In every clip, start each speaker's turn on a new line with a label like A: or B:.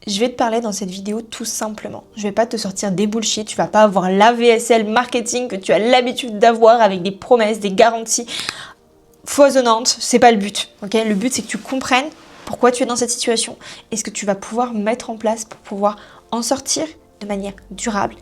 A: Je vais te parler dans cette vidéo tout simplement. Je vais pas te sortir des bullshit, tu vas pas avoir l'AVSL marketing que tu as l'habitude d'avoir avec des promesses, des garanties foisonnantes. C'est pas le but, ok? Le but c'est que tu comprennes pourquoi tu es dans cette situation et ce que tu vas pouvoir mettre en place pour pouvoir en sortir de manière durable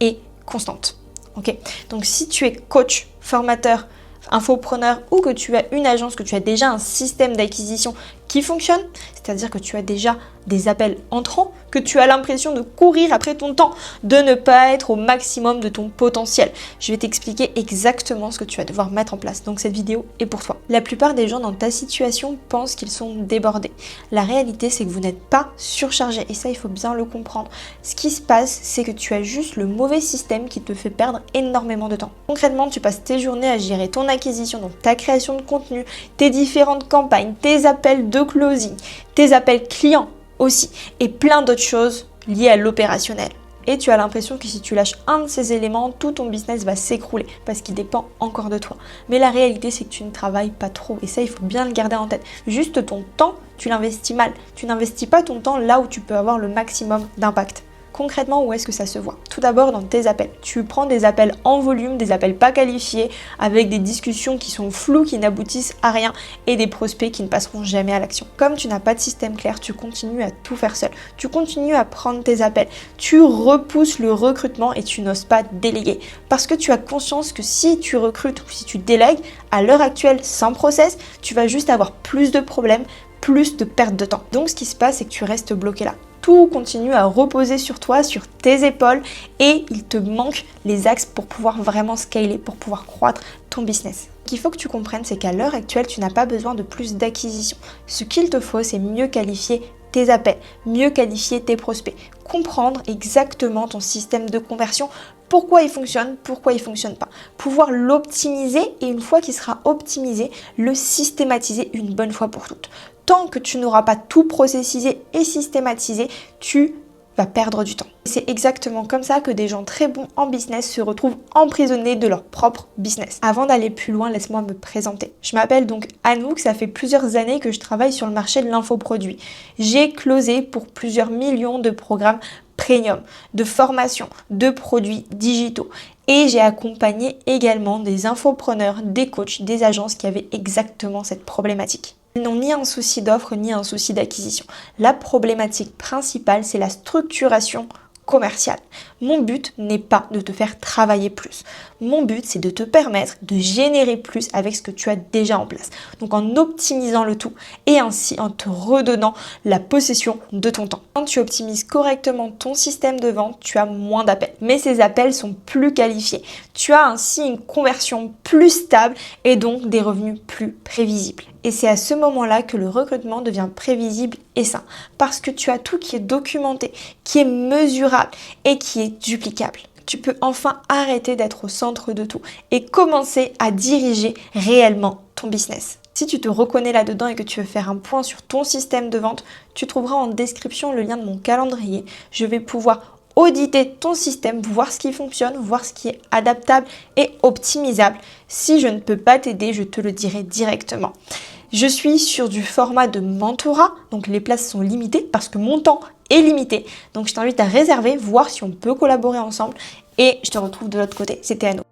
A: et constante, ok? Donc si tu es coach, formateur, infopreneur ou que tu as une agence, que tu as déjà un système d'acquisition qui fonctionne, c'est-à-dire que tu as déjà des appels entrants, que tu as l'impression de courir après ton temps, de ne pas être au maximum de ton potentiel. Je vais t'expliquer exactement ce que tu vas devoir mettre en place. Donc cette vidéo est pour toi. La plupart des gens dans ta situation pensent qu'ils sont débordés. La réalité, c'est que vous n'êtes pas surchargé et ça, il faut bien le comprendre. Ce qui se passe, c'est que tu as juste le mauvais système qui te fait perdre énormément de temps. Concrètement, tu passes tes journées à gérer ton acquisition, donc ta création de contenu, tes différentes campagnes, tes appels de closing, tes appels clients aussi, et plein d'autres choses liées à l'opérationnel. Et tu as l'impression que si tu lâches un de ces éléments, tout ton business va s'écrouler parce qu'il dépend encore de toi. Mais la réalité, c'est que tu ne travailles pas trop. Et ça, il faut bien le garder en tête. Juste ton temps, tu l'investis mal. Tu n'investis pas ton temps là où tu peux avoir le maximum d'impact. Concrètement, où est-ce que ça se voit? Tout d'abord dans tes appels. Tu prends des appels en volume, des appels pas qualifiés, avec des discussions qui sont floues, qui n'aboutissent à rien, et des prospects qui ne passeront jamais à l'action. Comme tu n'as pas de système clair, tu continues à tout faire seul. Tu continues à prendre tes appels. Tu repousses le recrutement et tu n'oses pas déléguer. Parce que tu as conscience que si tu recrutes ou si tu délègues, à l'heure actuelle, sans process, tu vas juste avoir plus de problèmes, plus de perte de temps. Donc ce qui se passe, c'est que tu restes bloqué là. Tout continue à reposer sur toi, sur tes épaules et il te manque les axes pour pouvoir vraiment scaler, pour pouvoir croître ton business. Ce qu'il faut que tu comprennes, c'est qu'à l'heure actuelle, tu n'as pas besoin de plus d'acquisition. Ce qu'il te faut, c'est mieux qualifier tes appels, mieux qualifier tes prospects, comprendre exactement ton système de conversion, pourquoi il fonctionne pas, pouvoir l'optimiser et une fois qu'il sera optimisé, le systématiser une bonne fois pour toutes. Tant que tu n'auras pas tout processisé et systématisé, tu vas perdre du temps. C'est exactement comme ça que des gens très bons en business se retrouvent emprisonnés de leur propre business. Avant d'aller plus loin, laisse-moi me présenter. Je m'appelle donc Anouk, ça fait plusieurs années que je travaille sur le marché de l'infoproduit. J'ai closé pour plusieurs millions de programmes premium, de formation, de produits digitaux. Et j'ai accompagné également des infopreneurs, des coachs, des agences qui avaient exactement cette problématique. Ils n'ont ni un souci d'offre ni un souci d'acquisition. La problématique principale, c'est la structuration commerciale. Mon but n'est pas de te faire travailler plus. Mon but, c'est de te permettre de générer plus avec ce que tu as déjà en place. Donc en optimisant le tout et ainsi en te redonnant la possession de ton temps. Quand tu optimises correctement ton système de vente, tu as moins d'appels. Mais ces appels sont plus qualifiés. Tu as ainsi une conversion plus stable et donc des revenus plus prévisibles. Et c'est à ce moment-là que le recrutement devient prévisible et sain. Parce que tu as tout qui est documenté, qui est mesurable et qui est duplicable. Tu peux enfin arrêter d'être au centre de tout et commencer à diriger réellement ton business. Si tu te reconnais là-dedans et que tu veux faire un point sur ton système de vente, tu trouveras en description le lien de mon calendrier. Je vais pouvoir auditer ton système, voir ce qui fonctionne, voir ce qui est adaptable et optimisable. Si je ne peux pas t'aider, je te le dirai directement. Je suis sur du format de mentorat, donc les places sont limitées parce que mon temps est limité. Donc je t'invite à réserver, voir si on peut collaborer ensemble et je te retrouve de l'autre côté. C'était Anno.